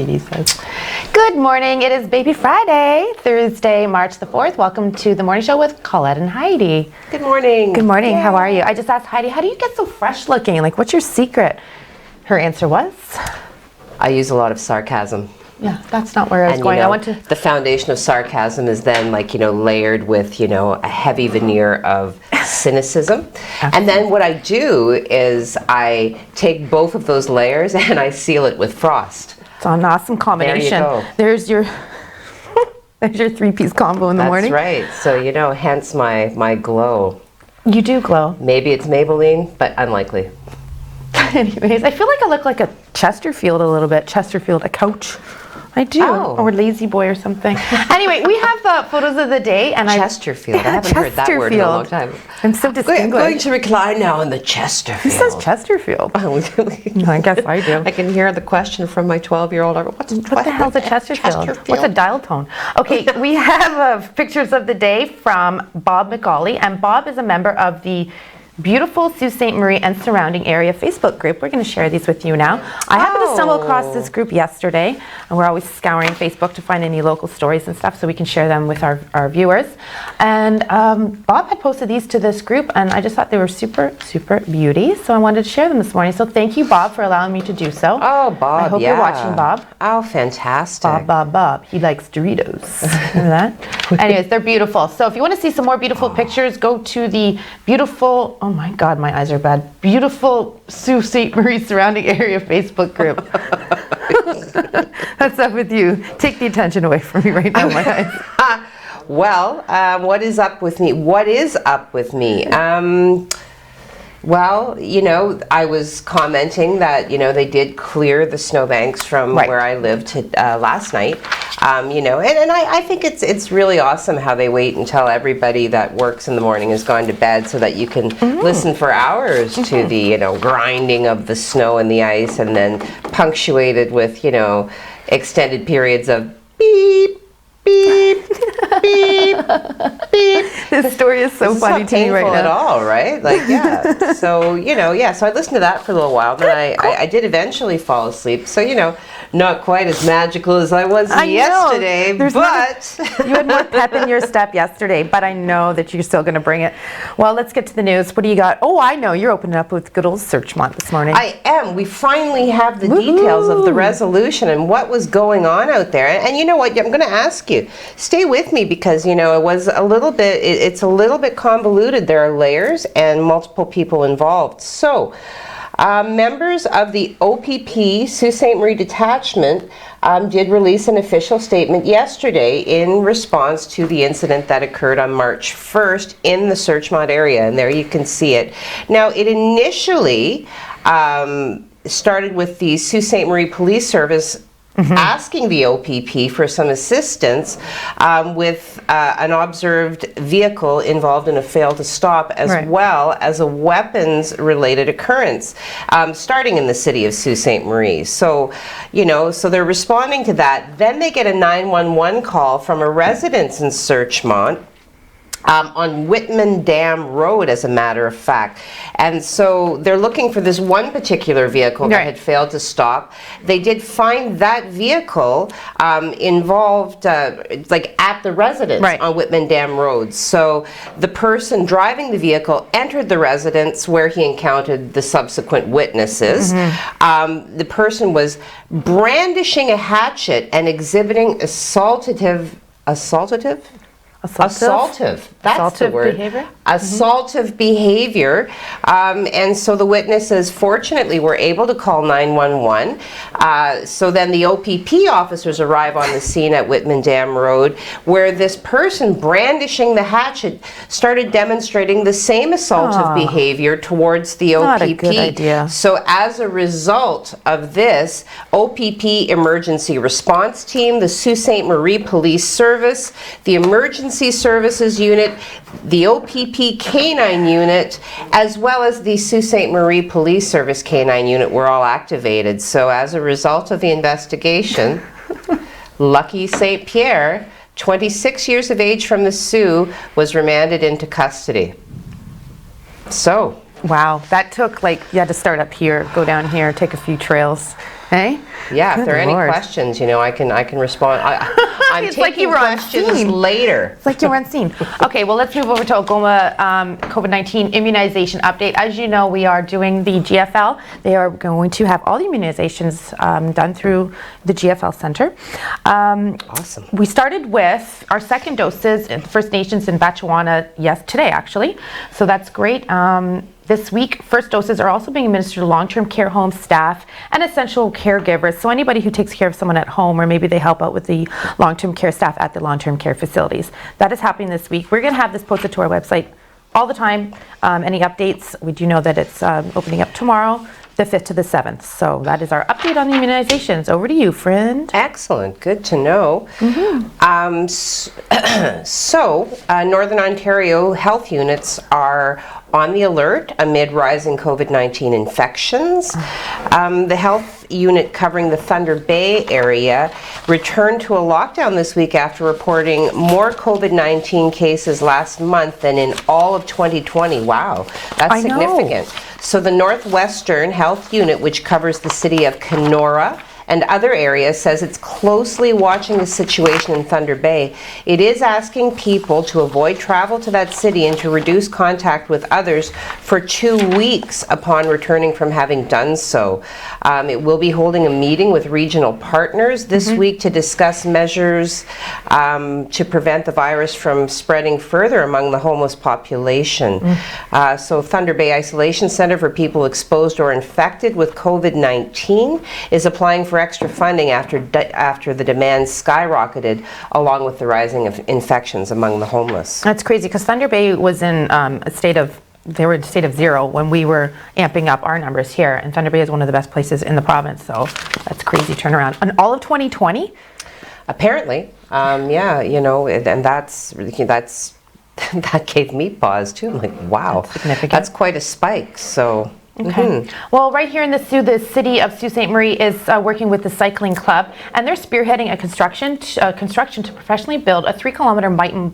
Heidi says. Good morning. It is Baby Friday, Thursday, March the 4th. Welcome to the morning show with Colette and Heidi. Good morning. Good morning. Yay. How are you? I just asked Heidi, how do you get so fresh looking? Like, what's your secret? Her answer was? I use a lot of sarcasm. Yeah, that's not where I was going. You know, I went to the foundation of sarcasm is then layered with, a heavy veneer of cynicism. And then what I do is I take both of those layers and I seal it with frost. It's an awesome combination. There you go. There's your there's your three-piece combo in the morning. That's right. So, hence my glow. You do glow. Maybe it's Maybelline, but unlikely. Anyways, I feel like I look like a Chesterfield a little bit. Chesterfield, a coach. I do. Oh. Or Lazy Boy or something. Anyway, we have the photos of the day. And Chesterfield. I haven't heard that word in a long time. I'm so distinguished. I'm going to recline now in the Chesterfield. Who says Chesterfield? I guess I do. I can hear the question from my 12-year-old. What the hell's a Chesterfield? What's a dial tone? Okay, we have pictures of the day from Bob McGauley. And Bob is a member of the beautiful Sault Ste. Marie and surrounding area Facebook group. We're going to share these with you now. I happened to stumble across this group yesterday, and we're always scouring Facebook to find any local stories and stuff so we can share them with our viewers. And Bob had posted these to this group, and I just thought they were super, super beauty, so I wanted to share them this morning. So thank you, Bob, for allowing me to do so. Oh, Bob, I hope you're watching, Bob. Oh, fantastic. Bob. He likes Doritos. Remember that? Anyways, they're beautiful. So if you want to see some more beautiful pictures, go to the beautiful, oh my God, my eyes are bad, beautiful Sault Ste. Marie surrounding area Facebook group. What's up with you? Take the attention away from me right now, my eyes. Well, what is up with me? Well, I was commenting that, they did clear the snowbanks from where I lived last night. And I think it's really awesome how they wait until everybody that works in the morning has gone to bed so that you can listen for hours to the, grinding of the snow and the ice, and then punctuated with, extended periods of beep, beep, beep, beep. This story is so funny to me right now. At all, right? So, so I listened to that for a little while, then I did eventually fall asleep. So, not quite as magical as I was yesterday, but... You had more pep in your step yesterday, but I know that you're still going to bring it. Well, let's get to the news. What do you got? Oh, I know. You're opening up with good old Searchmont this morning. I am. We finally have the details of the resolution and what was going on out there. And you know what? I'm going to ask you. Stay with me because, it was a little bit... It's a little bit convoluted. There are layers and multiple people involved. So... members of the OPP Sault Ste. Marie Detachment did release an official statement yesterday in response to the incident that occurred on March 1st in the Searchmont area, and there you can see it. Now, it initially started with the Sault Ste. Marie Police Service asking the OPP for some assistance with an observed vehicle involved in a fail to stop, as well as a weapons-related occurrence starting in the city of Sault Ste. Marie. So, so they're responding to that. Then they get a 911 call from a residence in Searchmont, on Whitman Dam Road, as a matter of fact. And so they're looking for this one particular vehicle that had failed to stop. They did find that vehicle involved, at the residence on Whitman Dam Road. So the person driving the vehicle entered the residence where he encountered the subsequent witnesses. The person was brandishing a hatchet and exhibiting assaultive. That's the word. Behavior? Assaultive behavior. And so the witnesses, fortunately, were able to call 911. So then the OPP officers arrive on the scene at Whitman Dam Road, where this person brandishing the hatchet started demonstrating the same assaultive behavior towards the OPP. Not a good idea. So as a result of this, OPP Emergency Response Team, the Sault Ste. Marie Police Service, the Emergency Services Unit, the OPP K-9 Unit, as well as the Sault Ste. Marie Police Service K-9 Unit were all activated. So as a result of the investigation, Lucky St. Pierre, 26 years of age from the Sioux, was remanded into custody. So. Wow, that took you had to start up here, go down here, take a few trails. Hey? Yeah, if there are any Lord. questions, I can respond. I'm It's taking like you were on questions scene. later. It's like you were on scene. Okay, well, let's move over to Algoma COVID-19 immunization update. As you know, we are doing the GFL. They are going to have all the immunizations done through the GFL Center. Awesome. We started with our second doses in First Nations in Batchewana, today actually. So that's great. This week, first doses are also being administered to long-term care home staff and essential caregivers. So anybody who takes care of someone at home, or maybe they help out with the long-term care staff at the long-term care facilities. That is happening this week. We're going to have this posted to our website all the time. Any updates? We do know that it's opening up tomorrow, the 5th to the 7th. So that is our update on the immunizations. Over to you, friend. Excellent. Good to know. Northern Ontario health units are on the alert amid rising COVID-19 infections. The health unit covering the Thunder Bay area returned to a lockdown this week after reporting more COVID-19 cases last month than in all of 2020. Wow, that's significant. So the Northwestern Health Unit, which covers the city of Kenora and other areas, says it's closely watching the situation in Thunder Bay. It is asking people to avoid travel to that city and to reduce contact with others for 2 weeks upon returning from having done so. It will be holding a meeting with regional partners this week to discuss measures to prevent the virus from spreading further among the homeless population. So Thunder Bay Isolation Center for people exposed or infected with COVID-19 is applying for extra funding after the demand skyrocketed along with the rising of infections among the homeless. That's crazy because Thunder Bay was in a state of zero when we were amping up our numbers here, and Thunder Bay is one of the best places in the province, so that's crazy turnaround. And all of 2020? Apparently, and that's that gave me pause too. I'm like, wow, that's significant. That's quite a spike. So. Okay. Well, right here in the city of Sault Ste. Marie is working with the cycling club, and they're spearheading a construction to professionally build a 3-kilometer mountain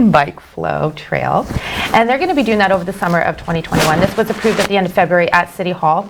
bike flow trail, and they're going to be doing that over the summer of 2021. This was approved at the end of February at City Hall.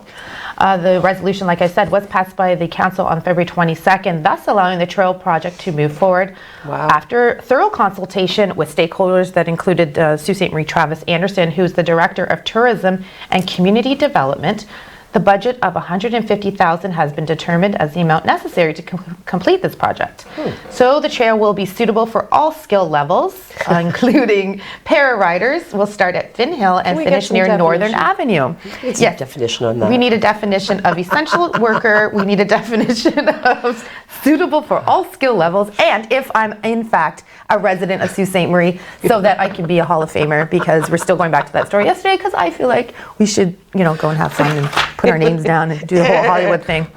The resolution, like I said, was passed by the council on February 22nd, thus allowing the trail project to move forward. Wow. After thorough consultation with stakeholders that included Sault Ste. Marie Travis Anderson, who's the Director of Tourism and Community Development. The budget of $150,000 has been determined as the amount necessary to complete this project. So the trail will be suitable for all skill levels, including para-riders. We'll start at Finn Hill and finish near Northern Avenue. Yes, definition on that. We need a definition of essential worker. We need a definition of suitable for all skill levels, and if I'm in fact a resident of Sault Ste. Marie, so that I can be a Hall of Famer, because we're still going back to that story yesterday, because I feel like we should, go and have fun and put our names down and do the whole Hollywood thing.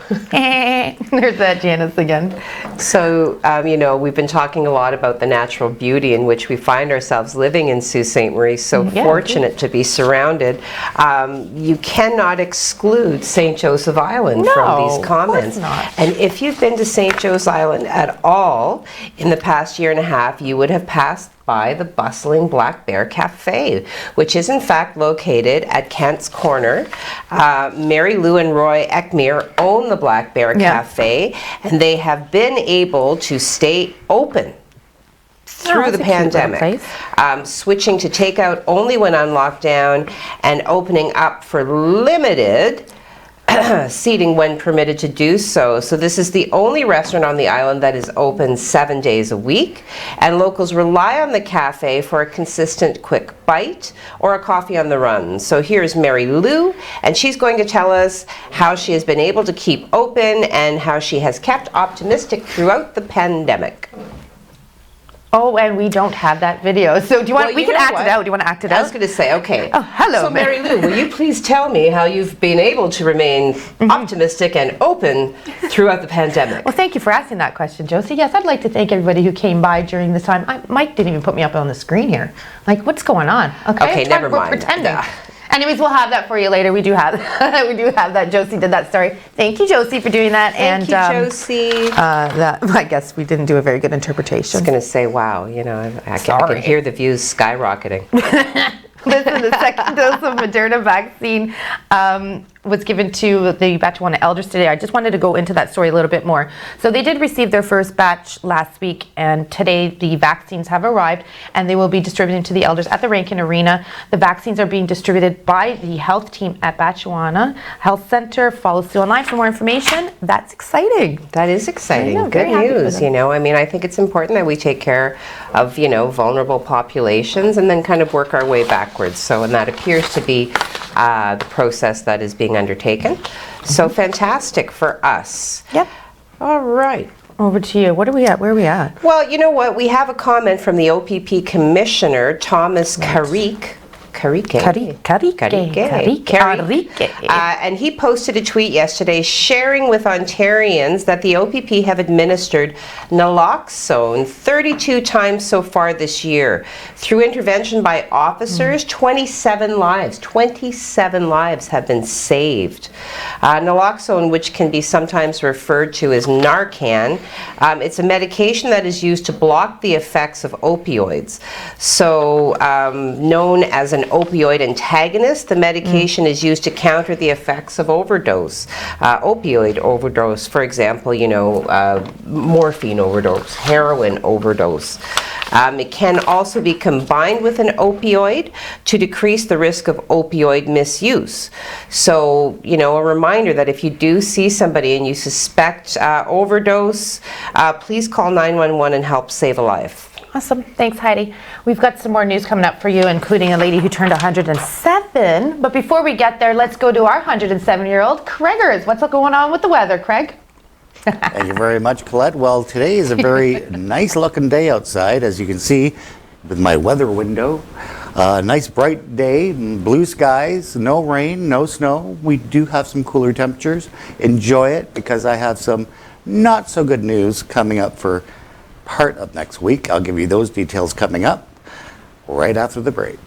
There's that Janice again. So, we've been talking a lot about the natural beauty in which we find ourselves living in Sault Ste. Marie. So fortunate to be surrounded. You cannot exclude St. Joseph Island from these comments. Of course not. And if you've been to St. Joseph Island at all in the past year and a half, you would have passed by the bustling Black Bear Café, which is in fact located at Kent's Corner. Mary Lou and Roy Eckmere own the Black Bear Café, and they have been able to stay open through the pandemic, switching to takeout only when on lockdown and opening up for limited seating when permitted to do so. So this is the only restaurant on the island that is open 7 days a week, and locals rely on the cafe for a consistent quick bite or a coffee on the run. So here's Mary Lou, and she's going to tell us how she has been able to keep open and how she has kept optimistic throughout the pandemic. Oh, and we don't have that video. So do you want? We can act it out. Do you want to act it out? I was going to say, okay. Oh, hello. So Mary Lou, will you please tell me how you've been able to remain optimistic and open throughout the pandemic? Well, thank you for asking that question, Josie. Yes, I'd like to thank everybody who came by during this time. Mike didn't even put me up on the screen here. Like, what's going on? Okay, never mind. We're pretending. Anyways, we'll have that for you later. We do have that. Josie did that story. Thank you, Josie, for doing that. Thank you, Josie. I guess we didn't do a very good interpretation. I was going to say, wow, I can hear the views skyrocketing. Listen, the second dose of Moderna vaccine was given to the Batchewana elders today. I just wanted to go into that story a little bit more. So they did receive their first batch last week, and today the vaccines have arrived, and they will be distributed to the elders at the Rankin Arena. The vaccines are being distributed by the health team at Batchewana Health Center. Follow Sue online for more information. That's exciting. That is exciting. I know, Good very happy for news, them. you know. I mean, I think it's important that we take care of, you know, vulnerable populations and then kind of work our way backwards. So, and that appears to be the process that is being undertaken. So fantastic for us. Yep. All right. Over to you. What are we at? Where are we at? Well, you know what? We have a comment from the OPP Commissioner, Thomas Carrique. And he posted a tweet yesterday sharing with Ontarians that the OPP have administered Naloxone 32 times so far this year. Through intervention by officers, 27 lives have been saved. Naloxone, which can be sometimes referred to as Narcan, it's a medication that is used to block the effects of opioids. So known as an opioid antagonist, the medication is used to counter the effects of overdose. Opioid overdose, for example, you know, morphine overdose, heroin overdose. It can also be combined with an opioid to decrease the risk of opioid misuse. So, you know, a reminder that if you do see somebody and you suspect overdose, please call 911 and help save a life. Awesome. Thanks, Heidi. We've got some more news coming up for you, including a lady who turned 107. But before we get there, let's go to our 107-year-old, Craigers. What's going on with the weather, Craig? Thank you very much, Colette. Well, today is a very nice looking day outside, as you can see with my weather window. Nice bright day, blue skies, no rain, no snow. We do have some cooler temperatures. Enjoy it, because I have some not so good news coming up for part of next week. I'll give you those details coming up right after the break.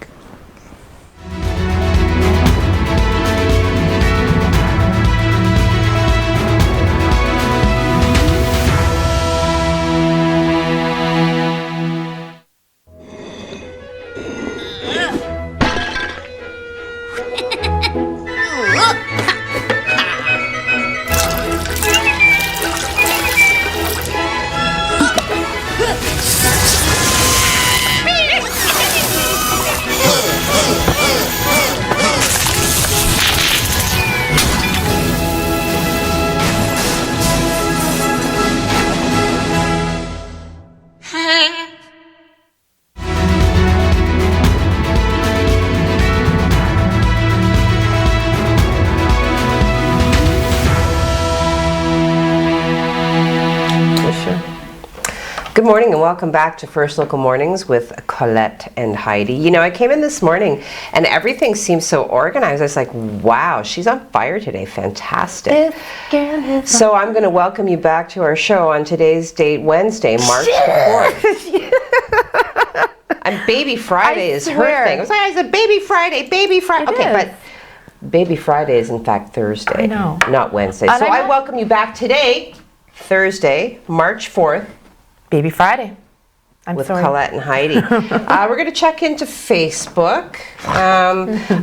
Good morning and welcome back to First Local Mornings with Colette and Heidi. You know, I came in this morning and everything seems so organized. I was like, wow, she's on fire today. Fantastic. So I'm going to welcome you back to our show on today's date, Wednesday, March the 4th. And Baby Friday is her thing. I was like, I said, Baby Friday, Baby Friday. Okay, but Baby Friday is in fact Thursday. I know. Not Wednesday. So I welcome you back today, Thursday, March 4th. Baby Friday. With Colette and Heidi. We're going to check into Facebook.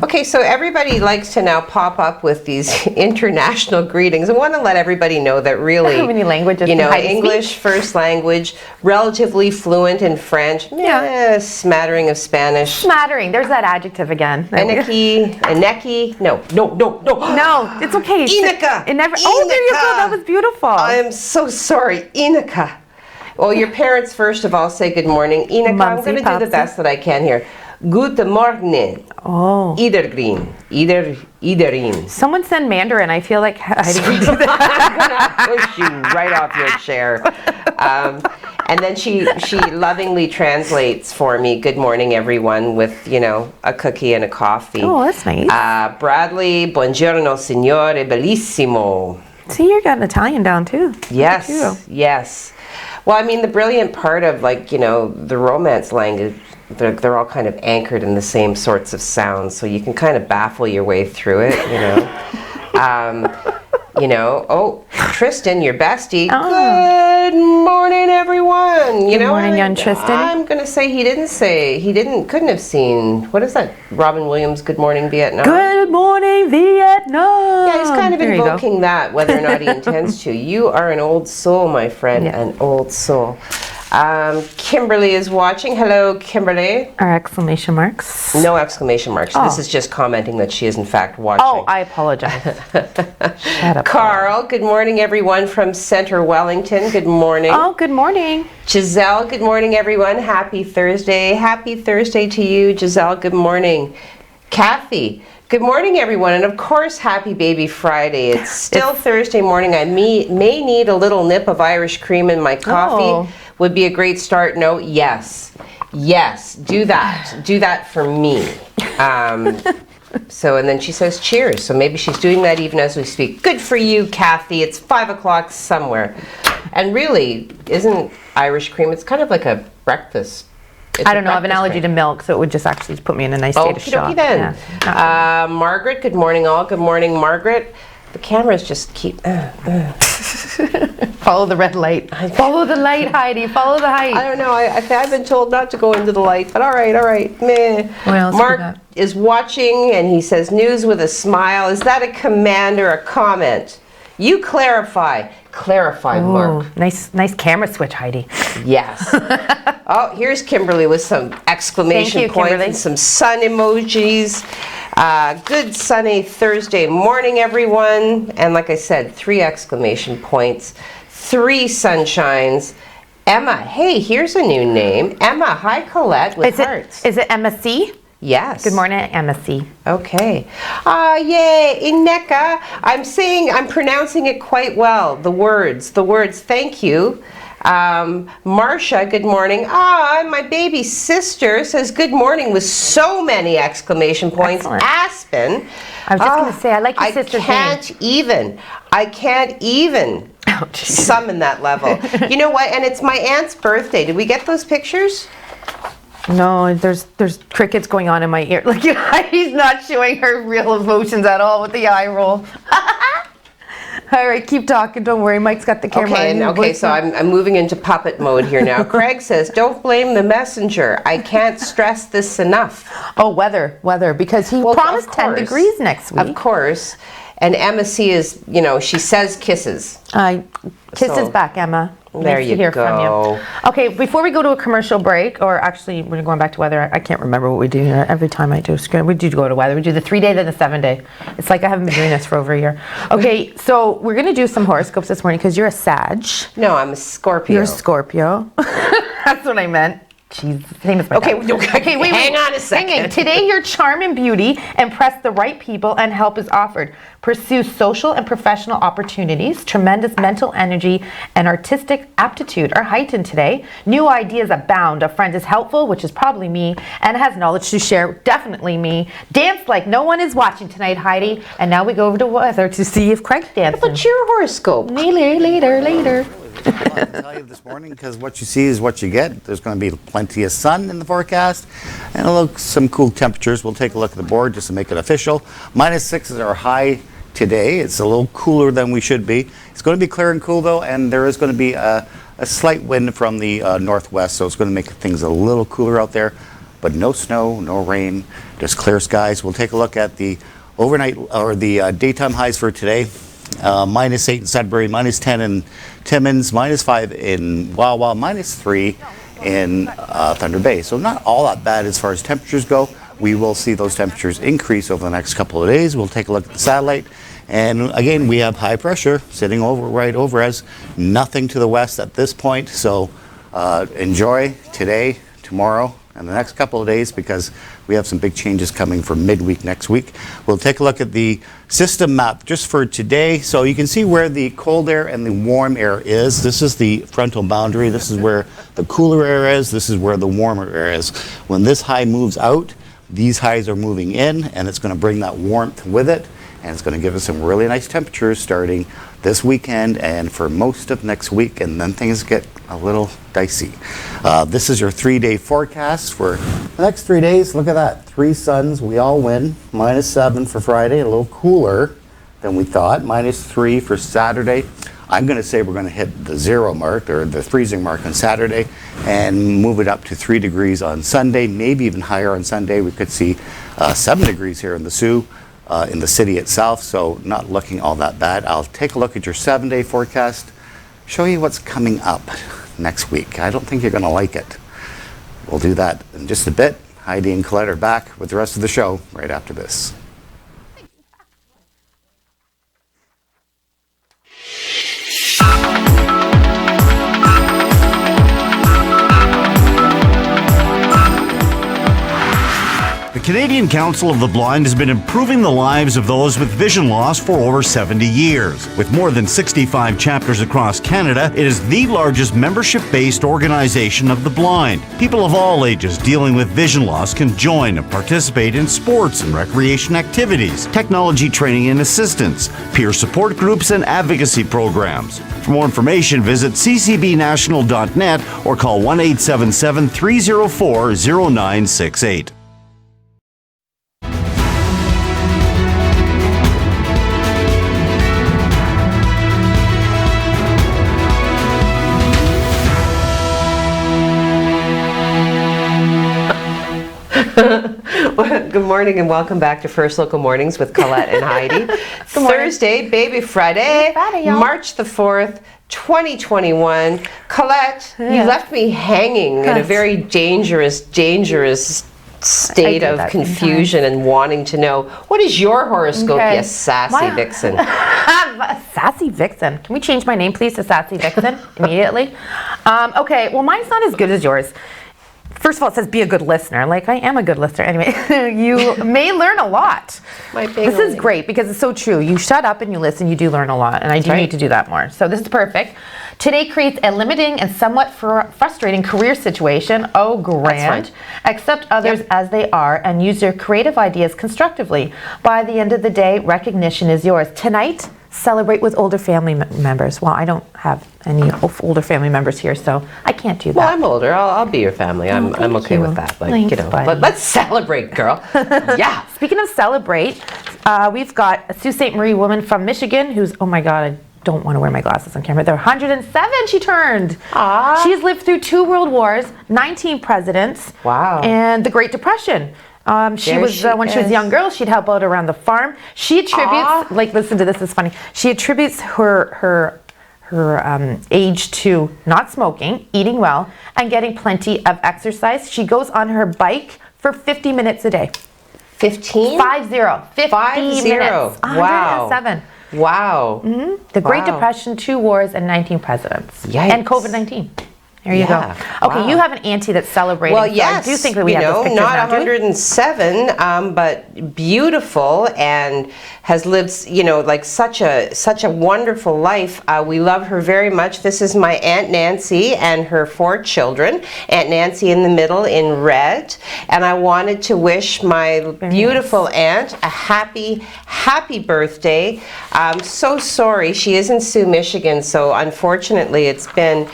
Okay, so everybody likes to now pop up with these international greetings. I want to let everybody know that really, how many languages, you know, English first language, relatively fluent in French, smattering of Spanish. Smattering, there's that adjective again. Aneki, no, it's okay. Inika. It never. Oh, there you go. That was beautiful. I am so sorry, Inika. Well, your parents, first of all, say good morning. Inika, I'm going to do the best that I can here. Good morning. Oh. Iedereen. Someone send Mandarin. I feel like I didn't do that. I'm going to push you right off your chair. And then she lovingly translates for me, good morning, everyone, with, you know, a cookie and a coffee. Oh, that's nice. Bradley, buongiorno, signore, bellissimo. See, you got Italian down, too. Yes, yes. Well, I mean, the brilliant part of, like, you know, the Romance language, they're all kind of anchored in the same sorts of sounds, so you can kind of baffle your way through it, you know. Oh, Tristan, your bestie. Oh. Good morning, everyone. And Good morning, young Tristan. I'm going to say couldn't have seen, what is that, Robin Williams, Good Morning Vietnam? Good morning, Vietnam. Yeah, he's kind of There you go. invoking that, whether or not he intends to. You are an old soul, my friend, an old soul. Kimberly is watching. Hello, Kimberly. Our exclamation marks. No exclamation marks. Oh. This is just commenting that she is in fact watching. Oh, I apologize. Shut up. Carl, good morning everyone from Centre Wellington. Good morning. Oh, good morning. Giselle, good morning everyone. Happy Thursday. Happy Thursday to you, Giselle. Good morning. Kathy, good morning everyone. And of course, happy Baby Friday. It's still Thursday morning. I may need a little nip of Irish cream in my coffee. Oh. Would be a great start. No, yes, do that. Do that for me. So, and then she says cheers. So maybe she's doing that even as we speak. Good for you, Kathy. It's 5 o'clock somewhere. And really, isn't Irish cream, it's kind of like a breakfast. I don't know. I have an allergy to milk, so it would just actually put me in a nice state of shock. Okie then. Yeah. Margaret, good morning all. Good morning, Margaret. The cameras just keep... Follow the red light. Follow the light, Heidi. Follow the light. I don't know. I've been told not to go into the light, but all right. Meh. What else we Mark got? is watching, and he says, news with a smile. Is that a command or a comment? You clarify. Clarify, Mark. Nice camera switch, Heidi. Yes. Oh, here's Kimberly with some exclamation Thank you, points Kimberly. and some sun emojis. Good sunny Thursday morning, everyone. And like I said, 3 exclamation points, 3 sunshines. Emma, hey, here's a new name. Emma, hi Colette with hearts. Is it Emma C? Yes. Good morning, Emma C. Okay. Yay, Ineka. I'm pronouncing it quite well. The words. Thank you. Marcia, good morning. My baby sister says good morning with so many exclamation points. Excellent. Aspen. I was just going to say, I like your sister's name. I can't even summon that level. You know what? And it's my aunt's birthday. Did we get those pictures? No, there's crickets going on in my ear. Look, Heidi's not showing her real emotions at all with the eye roll. All right, keep talking. Don't worry. Mike's got the camera. Okay, so I'm moving into puppet mode here now. Craig says, don't blame the messenger. I can't stress this enough. Oh, weather, because he promised 10 degrees next week. Of course. And Emma C is, she says kisses. Kisses back, Emma. There nice you to hear go. from you. Okay, before we go to a commercial break, or actually we're going back to weather. I can't remember what we do here. Every time I do, we do go to weather. We do the 3-day, then the 7-day. It's like I haven't been doing this for over a year. Okay, so we're going to do some horoscopes this morning because you're a Sag. No, I'm a Scorpio. You're a Scorpio. That's what I meant. Jeez, same as my dad. Wait, hang on a second. Today, your charm and beauty impress the right people and help is offered. Pursue social and professional opportunities. Tremendous mental energy and artistic aptitude are heightened today. New ideas abound. A friend is helpful, which is probably me, and has knowledge to share, definitely me. Dance like no one is watching tonight, Heidi. And now we go over to weather to see if Craig's dancing. But your horoscope. Later. I can tell you this morning because what you see is what you get. There's going to be plenty of sun in the forecast and some cool temperatures. We'll take a look at the board just to make it official. -6 is our high today. It's a little cooler than we should be. It's going to be clear and cool though, and there is going to be a slight wind from the northwest, so it's going to make things a little cooler out there. But no snow, no rain, just clear skies. We'll take a look at the overnight or the daytime highs for today. -8 in Sudbury, -10 in Timmins, -5 in Wawa, -3 in Thunder Bay. So not all that bad as far as temperatures go. We will see those temperatures increase over the next couple of days. We'll take a look at the satellite. And again, we have high pressure sitting right over us. Nothing to the west at this point. So enjoy today, tomorrow, and the next couple of days because we have some big changes coming for midweek next week. We'll take a look at the system map just for today. So you can see where the cold air and the warm air is. This is the frontal boundary. This is where the cooler air is. This is where the warmer air is. When this high moves out, these highs are moving in, and it's going to bring that warmth with it. And it's going to give us some really nice temperatures starting this weekend and for most of next week, and then things get a little dicey. This is your 3-day forecast for the next 3 days. Look at that. 3 suns. We all win. -7 for Friday. A little cooler than we thought. -3 for Saturday. I'm going to say we're going to hit the 0 mark, or the freezing mark, on Saturday, and move it up to 3 degrees on Sunday, maybe even higher on Sunday. We could see 7 degrees here in the Sault, in the city itself, so not looking all that bad. I'll take a look at your 7-day forecast, show you what's coming up next week. I don't think you're going to like it. We'll do that in just a bit. Heidi and Colette are back with the rest of the show right after this. The Canadian Council of the Blind has been improving the lives of those with vision loss for over 70 years. With more than 65 chapters across Canada, it is the largest membership-based organization of the blind. People of all ages dealing with vision loss can join and participate in sports and recreation activities, technology training and assistance, peer support groups, and advocacy programs. For more information, visit ccbnational.net or call 1-877-304-0968. Good morning and welcome back to First Local Mornings with Colette and Heidi. Thursday, baby Friday, March the 4th, 2021. Colette, you left me hanging in a very dangerous state of confusion and wanting to know, what is your horoscope, you sassy vixen? Sassy Vixen. Can we change my name, please, to Sassy Vixen immediately? Okay, well, mine's not as good as yours. First of all, it says be a good listener. Like, I am a good listener. Anyway, you may learn a lot. This is great because it's so true. You shut up and you listen, you do learn a lot. And I do need to do that more. So this is perfect. Today creates a limiting and somewhat frustrating career situation. Oh, grand. Accept others as they are and use your creative ideas constructively. By the end of the day, recognition is yours. Tonight, celebrate with older family members. Well, I don't have any older family members here, so I can't do that. Well, I'm older. I'll be your family. I'm okay with that. Like, Thanks, you know, let's celebrate, girl. Yeah. Speaking of celebrate, we've got a Sault Ste. Marie woman from Michigan who's, oh my God, I don't want to wear my glasses on camera. They're 107 she turned. Aww. She's lived through 2 world wars, 19 presidents. Wow. And the Great Depression. When she was a young girl, she'd help out around the farm. She attributes, like, listen to this, it's funny. She attributes her age to not smoking, eating well, and getting plenty of exercise. She goes on her bike for 50 minutes a day. 15? 50 minutes. Wow. 107. Wow. Mm-hmm. The Great Depression, 2 wars, and 19 presidents. Yikes. And COVID-19. There you go. Okay, you have an auntie that's celebrating. Well, yes. So I do think that we have those pictures not now, 107, but beautiful and has lived, like such a wonderful life. We love her very much. This is my Aunt Nancy and her 4 children. Aunt Nancy in the middle in red. And I wanted to wish my beautiful aunt a happy birthday. I'm so sorry. She is in Sault, Michigan, so unfortunately it's been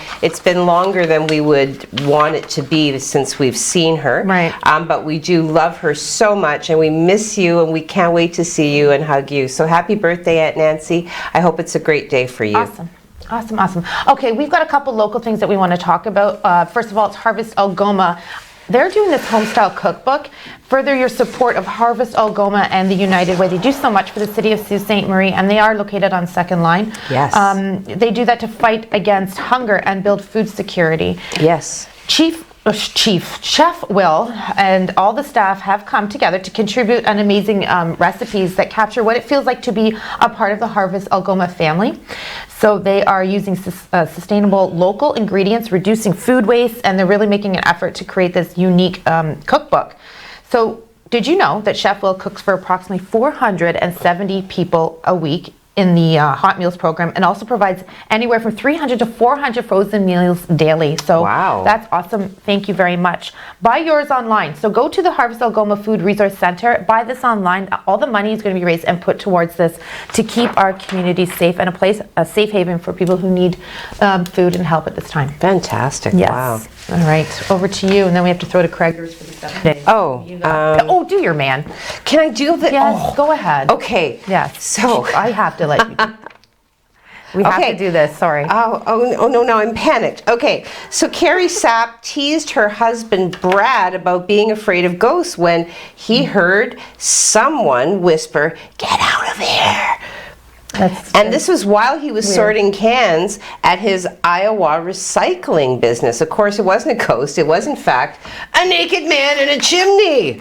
longer than we would want it to be since we've seen her. Right. But we do love her so much, and we miss you, and we can't wait to see you and hug you. So happy birthday, Aunt Nancy. I hope it's a great day for you. Awesome. Okay, we've got a couple local things that we want to talk about. First of all, it's Harvest Algoma. They're doing this homestyle cookbook. Further your support of Harvest Algoma and the United Way. They do so much for the city of Sault Ste. Marie, and they are located on Second Line. Yes. They do that to fight against hunger and build food security. Yes. Chef Will and all the staff have come together to contribute an amazing recipes that capture what it feels like to be a part of the Harvest Algoma family. So they are using sustainable local ingredients, reducing food waste, and they're really making an effort to create this unique cookbook. So did you know that Chef Will cooks for approximately 470 people a week in the Hot Meals program, and also provides anywhere from 300 to 400 frozen meals daily. So wow, that's awesome. Thank you very much. Buy yours online. So go to the Harvest Algoma Food Resource Center, buy this online. All the money is going to be raised and put towards this to keep our community safe and a safe haven for people who need food and help at this time. Fantastic. Yes. Wow. All right, over to you, and then we have to throw to Craigers for the 7 days. Oh, do your man. Can I do the? Yes, go ahead. Okay. Yes. So I have to let you do. We have to do this. Sorry. Oh, no, I'm panicked. Okay, so Carrie Sapp teased her husband Brad about being afraid of ghosts when he heard someone whisper, "Get out of here." And this was while he was sorting cans at his Iowa recycling business. Of course, it wasn't a ghost. It was, in fact, a naked man in a chimney.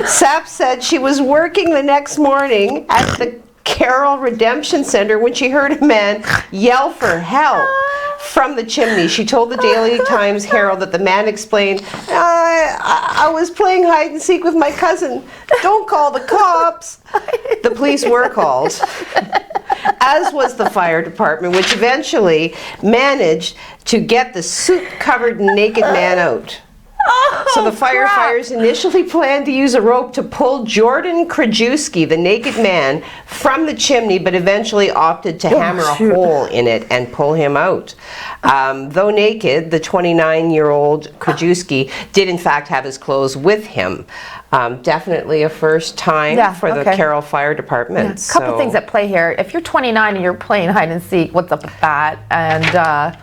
Sapp said she was working the next morning at the Carroll Redemption Center when she heard a man yell for help from the chimney. She told the Daily Times Herald that the man explained, I was playing hide and seek with my cousin. Don't call the cops. The police were called, as was the fire department, which eventually managed to get the soot-covered naked man out. So the firefighters initially planned to use a rope to pull Jordan Krajewski, the naked man, from the chimney, but eventually opted to hammer a hole in it and pull him out. Though naked, the 29-year-old Krajewski did in fact have his clothes with him. Definitely a first time for the Carroll Fire Department. A couple things at play here. If you're 29 and you're playing hide and seek, what's up with that? And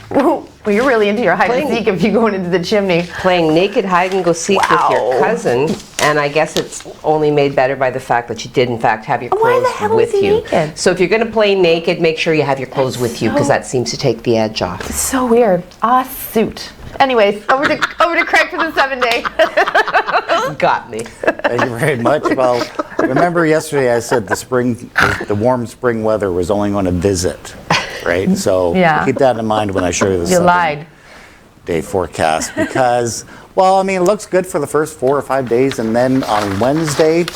well, you're really into your hide and seek if you're going into the chimney. Playing naked hide and go seek with your cousin, and I guess it's only made better by the fact that you did in fact have your clothes with you. Naked? So if you're going to play naked, make sure you have your clothes with you, because that seems to take the edge off. It's so weird. Suit. Anyways, over to Craig for the 7-day. Got me. Thank you very much. Well, remember yesterday I said the warm spring weather was only going to visit, right? So keep that in mind when I show you the 7-day forecast, because, well, I mean, it looks good for the first 4 or 5 days, and then on Wednesday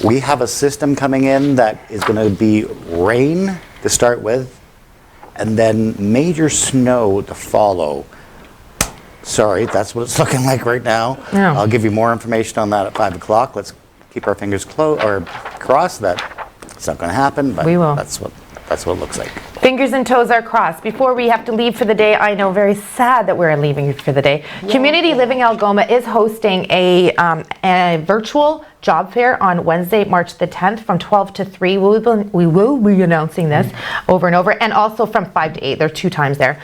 we have a system coming in that is going to be rain to start with, and then major snow to follow. Sorry, that's what it's looking like right now. Yeah. I'll give you more information on that at 5 o'clock. Let's keep our fingers crossed that it's not going to happen, but we will. That's what it looks like. Fingers and toes are crossed. Before we have to leave for the day, I know, very sad that we're leaving for the day. Yeah. Community Living Algoma is hosting a virtual job fair on Wednesday, March the 10th from 12 to 3. We will be announcing this over and over, and also from 5 to 8. There are 2 times there.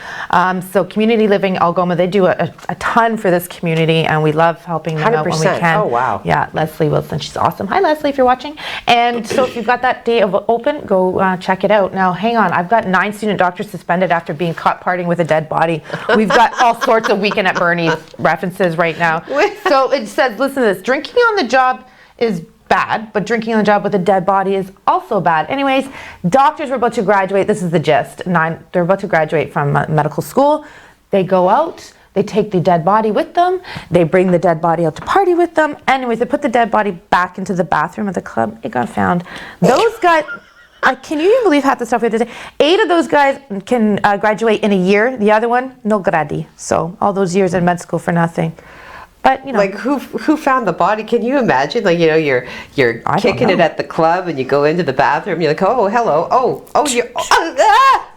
So Community Living Algoma, they do a ton for this community, and we love helping them out when we can. Oh, wow. Yeah, Leslie Wilson, she's awesome. Hi, Leslie, if you're watching. And so if you've got that day of open, go check it out. Now, hang on. I've got 9 student doctors suspended after being caught partying with a dead body. We've got all sorts of Weekend at Bernie's references right now. So it says, listen to this, drinking on the job is bad, but drinking on the job with a dead body is also bad. Anyways, doctors were about to graduate. This is the gist. They're about to graduate from medical school. They go out. They take the dead body with them. They bring the dead body out to party with them. Anyways, they put the dead body back into the bathroom of the club. It got found. Those guys... can you even believe half the stuff we have to say? 8 of those guys can graduate in a year. The other one, no gradi. So all those years in med school for nothing. But you know, like who found the body? Can you imagine? Like, you know, you're kicking it at the club, and you go into the bathroom. You're like, oh, hello, oh, you're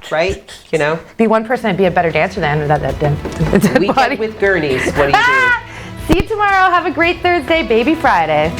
right. You know, be one person and be a better dancer than that Weekend with Gurneys. What do you do? See you tomorrow. Have a great Thursday, baby Friday.